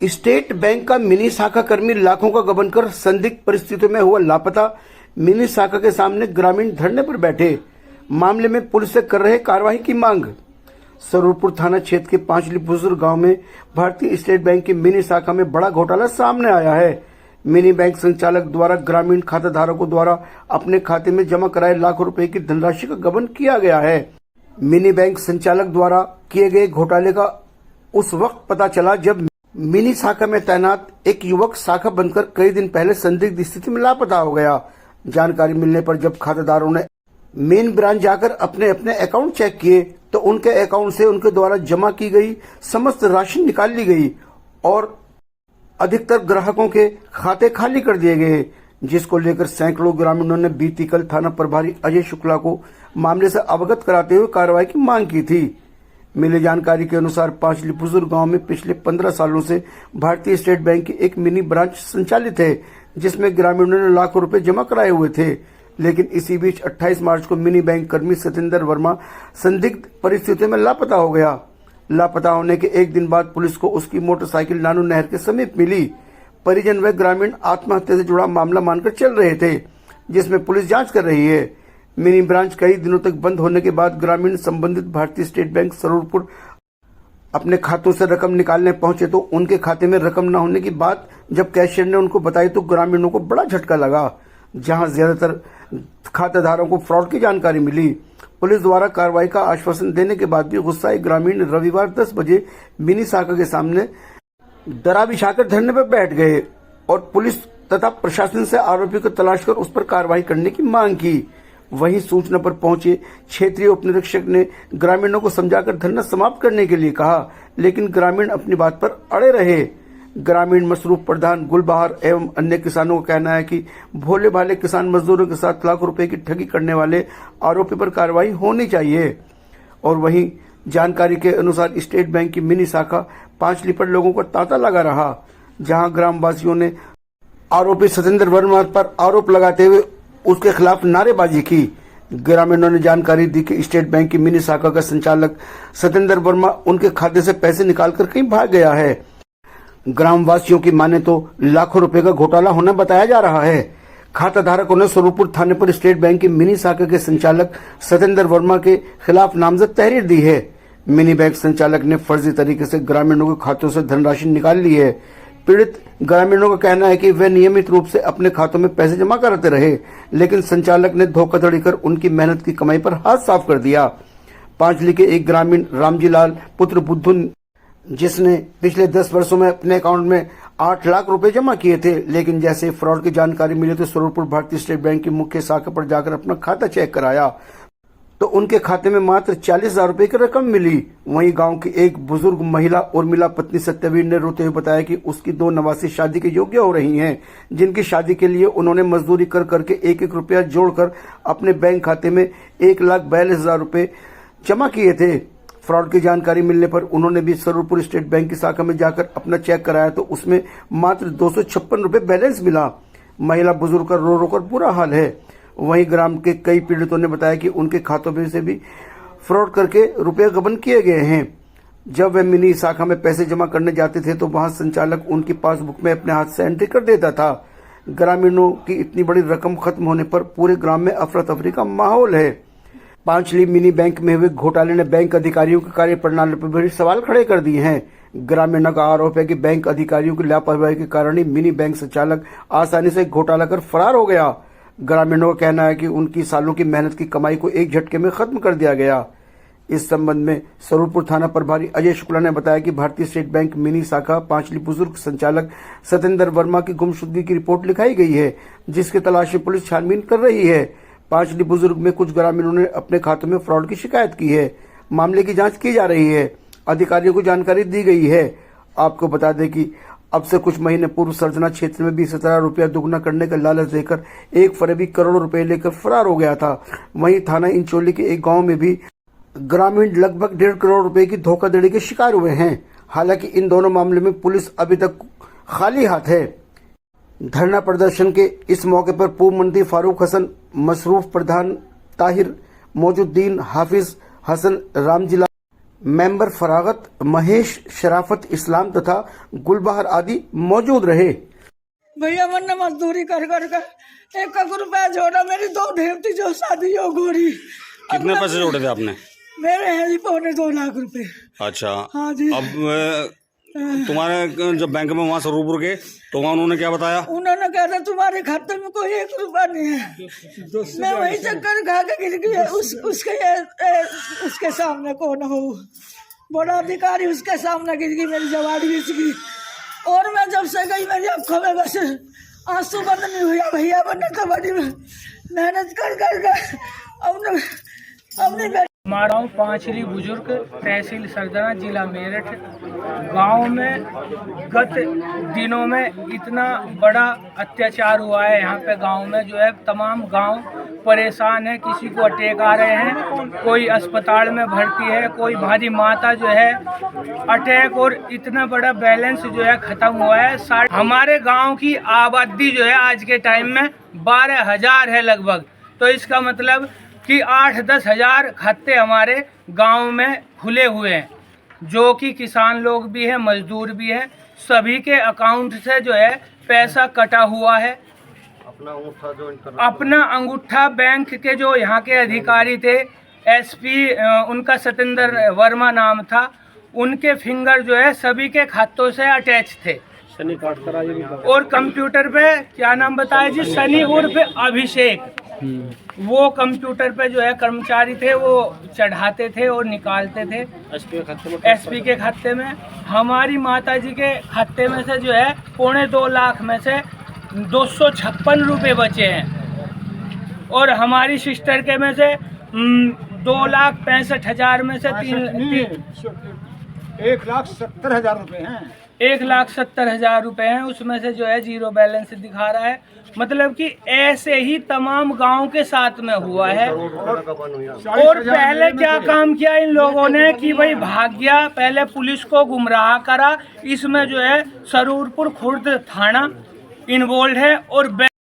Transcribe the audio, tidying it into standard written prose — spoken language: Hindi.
स्टेट बैंक का मिनी शाखा कर्मी लाखों का गबन कर संदिग्ध परिस्थितियों में हुआ लापता। मिनी शाखा के सामने ग्रामीण धरने पर बैठे। मामले में पुलिस से कर रहे कार्रवाई की मांग। सरूरपुर थाना क्षेत्र के पांचली बुजुर्ग गांव में भारतीय स्टेट बैंक की मिनी शाखा में बड़ा घोटाला सामने आया है। मिनी बैंक संचालक द्वारा ग्रामीण खाता धारकों द्वारा अपने खाते में जमा कराए लाखों रुपए की धनराशि का गबन किया गया है। मिनी बैंक संचालक द्वारा किए गए घोटाले का उस वक्त पता चला जब मिनी शाखा में तैनात एक युवक शाखा बनकर कई दिन पहले संदिग्ध स्थिति में लापता हो गया। जानकारी मिलने पर जब खातेदारों ने मेन ब्रांच जाकर अपने अपने अकाउंट चेक किए तो उनके अकाउंट से उनके द्वारा जमा की गई समस्त राशि निकाल ली गई और अधिकतर ग्राहकों के खाते खाली कर दिए गए, जिसको लेकर सैकड़ों ग्रामीणों ने बीती कल थाना प्रभारी अजय शुक्ला को मामले से अवगत कराते हुए कार्रवाई की मांग की थी। मिली जानकारी के अनुसार पांचली बुजुर्ग गांव में पिछले 15 सालों से भारतीय स्टेट बैंक की एक मिनी ब्रांच संचालित है, जिसमें ग्रामीणों ने लाखों रुपए जमा कराए हुए थे। लेकिन इसी बीच 28 मार्च को मिनी बैंक कर्मी सतेंद्र वर्मा संदिग्ध परिस्थितियों में लापता हो गया। लापता होने के एक दिन बाद पुलिस को उसकी मोटरसाइकिल नानू नहर के समीप मिली। परिजन व ग्रामीण आत्महत्या से जुड़ा मामला मानकर चल रहे थे, जिसमें पुलिस जांच कर रही है। मिनी ब्रांच कई दिनों तक बंद होने के बाद ग्रामीण संबंधित भारतीय स्टेट बैंक सरूरपुर अपने खातों से रकम निकालने पहुंचे तो उनके खाते में रकम न होने की बात जब कैशियर ने उनको बताई तो ग्रामीणों को बड़ा झटका लगा, जहां ज्यादातर खातेदारों को फ्रॉड की जानकारी मिली। पुलिस द्वारा कार्रवाई का आश्वासन देने के बाद भी गुस्साए ग्रामीण रविवार 10 बजे मिनी शाखा के सामने डरा बिछाकर धरने पर बैठ गए और पुलिस तथा प्रशासन से आरोपी को तलाश कर उस पर कार्रवाई करने की मांग की। वहीं सूचना पर पहुंचे क्षेत्रीय उप निरीक्षक ने ग्रामीणों को समझाकर धरना समाप्त करने के लिए कहा, लेकिन ग्रामीण अपनी बात पर अड़े रहे। ग्रामीण मसरूफ प्रधान गुलबहार एवं अन्य किसानों का कहना है कि भोले भाले किसान मजदूरों के साथ लाखों रुपए की ठगी करने वाले आरोपी पर कार्रवाई होनी चाहिए। और वहीं जानकारी के अनुसार स्टेट बैंक की मिनी शाखा पांचली पर लोगों को तांता लगा रहा, जहां ग्रामवासियों ने आरोपी सतेंद्र वर्मा पर आरोप लगाते हुए उसके खिलाफ नारेबाजी की। ग्रामीणों ने जानकारी दी कि स्टेट बैंक की मिनी शाखा का संचालक सतेंद्र वर्मा उनके खाते से पैसे निकालकर कहीं भाग गया है। ग्रामवासियों की माने तो लाखों रुपए का घोटाला होना बताया जा रहा है। खाता धारकों ने सरूरपुर थाने पर स्टेट बैंक की मिनी शाखा के संचालक सतेंद्र वर्मा के खिलाफ नामजद तहरीर दी है। मिनी बैंक संचालक ने फर्जी तरीके से ग्रामीणों के खातों से धनराशि निकाल ली है। पीड़ित ग्रामीणों का कहना है कि वे नियमित रूप से अपने खातों में पैसे जमा करते रहे, लेकिन संचालक ने धोखाधड़ी कर उनकी मेहनत की कमाई पर हाथ साफ कर दिया। पांचली के एक ग्रामीण रामजी लाल पुत्र बुद्धू, जिसने पिछले 10 वर्षों में अपने अकाउंट में 8 लाख रुपए जमा किए थे, लेकिन जैसे फ्रॉड की जानकारी मिली तो सरूरपुर भारतीय स्टेट बैंक की मुख्य शाखा पर जाकर अपना खाता चेक कराया तो उनके खाते में मात्र 40,000 रुपए की रकम मिली। वहीं गांव की एक बुजुर्ग महिला उर्मिला पत्नी सत्यवीर ने रोते हुए बताया कि उसकी 2 नवासी शादी के योग्य हो रही हैं, जिनकी शादी के लिए उन्होंने मजदूरी कर करके 1-1 रुपया जोड़कर अपने बैंक खाते में 1,42,000 रुपए जमा किए थे। फ्रॉड की जानकारी मिलने पर उन्होंने भी सरूरपुर स्टेट बैंक की शाखा में जाकर अपना चेक कराया तो उसमें मात्र 256 रुपए बैलेंस मिला। महिला बुजुर्ग का रो रो कर बुरा हाल है। वहीं ग्राम के कई पीड़ितों ने बताया कि उनके खातों में से भी फ्रॉड करके रुपए गबन किए गए हैं। जब वे मिनी शाखा में पैसे जमा करने जाते थे तो वहां संचालक उनकी पासबुक में अपने हाथ से एंट्री कर देता था। ग्रामीणों की इतनी बड़ी रकम खत्म होने पर पूरे ग्राम में अफरा तफरी का माहौल है। पांचली मिनी बैंक में हुए घोटाले ने बैंक अधिकारियों की कार्यप्रणाली पर भी सवाल खड़े कर दिए हैं। ग्रामीणों का आरोप है कि बैंक अधिकारियों की लापरवाही के कारण ही मिनी बैंक संचालक आसानी से घोटाला कर फरार हो गया। ग्रामीणों का कहना है कि उनकी सालों की मेहनत की कमाई को एक झटके में खत्म कर दिया गया। इस संबंध में सरूरपुर थाना प्रभारी अजय शुक्ला ने बताया कि भारतीय स्टेट बैंक मिनी शाखा पांचली बुजुर्ग संचालक सतेंद्र वर्मा की गुमशुदगी की रिपोर्ट लिखाई गई है, जिसकी तलाश में पुलिस छानबीन कर रही है। पांचली बुजुर्ग में कुछ ग्रामीणों ने अपने खातों में फ्रॉड की शिकायत की है। मामले की जांच की जा रही है। अधिकारियों को जानकारी दी गई है। आपको बता दें कि अब से कुछ महीने पूर्व सरजना क्षेत्र में 20,000 रुपया दुगना करने का लालच देकर एक फरेबी करोड़ों रुपए लेकर फरार हो गया था। वहीं थाना इंचोली के एक गांव में भी ग्रामीण लगभग 1.5 करोड़ रुपए की धोखाधड़ी के शिकार हुए हैं। हालांकि इन दोनों मामले में पुलिस अभी तक खाली हाथ है। धरना प्रदर्शन के इस मौके पर पूर्व मंत्री फारूक हसन, मसरूफ प्रधान, ताहिर, मौजूद्दीन, हाफिज हसन, रामजिला, मेंबर फरागत, महेश, शराफत इस्लाम तथा गुलबहार आदि मौजूद रहे। भैया वरना मजदूरी कर कर कर 1 रुपया जोड़ा, मेरी 2 ढेवती जो शादी हो गोरी। कितने पैसे जोड़े थे आपने? मेरे हैं जी 2.25 लाख रुपए। अच्छा। हाँ जी। अब तुम्हारे जब बैंक में वहाँ से रूबरू गए तो वहाँ उन्होंने क्या बताया? उन्होंने कहा था तुम्हारे खाते में कोई 1 रुपया नहीं है। मैं वही चक्कर खा के गिर गई। उसके सामने कौन हो, बड़ा अधिकारी, उसके सामने गिर गई, मेरी जवान घिस गई। और मैं जब से गई मेरी आंखों में बस आंसू बंद नहीं हुआ भैया। बने तो बड़ी मेहनत कर कर अपने माराऊ पांचरी बुजुर्ग, तहसील सरदना, जिला मेरठ। गांव में गत दिनों में इतना बड़ा अत्याचार हुआ है। यहाँ पे गांव में जो है तमाम गांव परेशान है। किसी को अटैक आ रहे हैं, कोई अस्पताल में भर्ती है, कोई भारी माता जो है अटैक, और इतना बड़ा बैलेंस जो है खत्म हुआ है। हमारे गांव की आबादी जो है आज के टाइम में 12,000 है लगभग। तो इसका मतलब कि 8-10 हजार खाते हमारे गांव में खुले हुए हैं, जो कि किसान लोग भी हैं, मजदूर भी हैं। सभी के अकाउंट से जो है पैसा कटा हुआ है। अपना अंगूठा बैंक के जो यहाँ के अधिकारी थे, एसपी, उनका सतेंद्र वर्मा नाम था, उनके फिंगर जो है सभी के खातों से अटैच थे। और कंप्यूटर पे क्या नाम बताया जी, सनी उर्फ अभिषेक, वो कंप्यूटर पे जो है कर्मचारी थे, वो चढ़ाते थे और निकालते थे एसपी के खाते में। हमारी माता जी के खाते में से जो है 2.25 लाख में से 256 रुपये बचे हैं। और हमारी सिस्टर के में से 2,65,000 में से 1,70,000 रुपये हैं। 1,70,000 रुपये हैं। उसमें से जो है 0 बैलेंस दिखा रहा है। मतलब कि ऐसे ही तमाम गांव के साथ में हुआ है। और पहले क्या काम किया इन लोगों ने कि भाई भाग गया, पहले पुलिस को गुमराह करा। इसमें जो है सरूरपुर खुर्द थाना इन्वॉल्व है। और